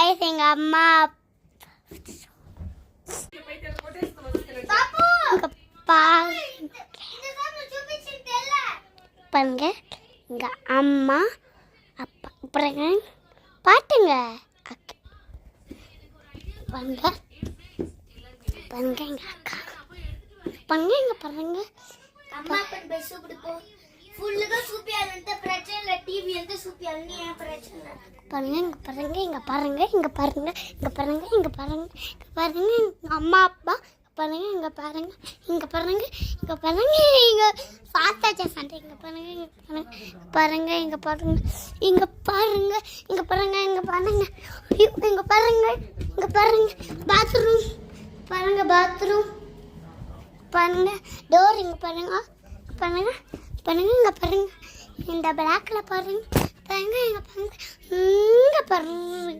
guys எங்க அம்மா பாருங்க எங்க அம்மா அப்பா பாருங்க பாட்டுங்க பாருங்க பாருங்க எங்க அக்கா பாருங்க எங்க பாருங்க அம்மா அப்பன் பெஸ்ட் பிடிக்கும் ஃபுல்லுగా சூப்பியாலன்ட்ட பிரச்சனை இல்ல டிவி வந்து சூப்பியாலன்னு ஏன் பிரச்சனை பாருங்க இங்க பாருங்க இங்க பாருங்க இங்க பாருங்க இங்க பாருங்க இங்க பாருங்க இங்க பாருங்க எங்க அம்மா அப்பா பாருங்க இங்க பாருங்க இங்க பாருங்க இங்க பாருங்க இங்க சாத்தாச்ச சண்டை இங்க பாருங்க இங்க பாருங்க இங்க பாருங்க இங்க பாருங்க இங்க பாருங்க இங்க பாருங்க இங்க பாருங்க இங்க பாருங்க பாத்ரூம் பாருங்க பாத்ரூம் பாருங்க டோர் இங்க பாருங்க பாருங்க பாருங்க இங்க பாருங்க இந்த பிளாக்ல பாருங்க பாருங்க இங்க பாருங்க இங்க பாருங்க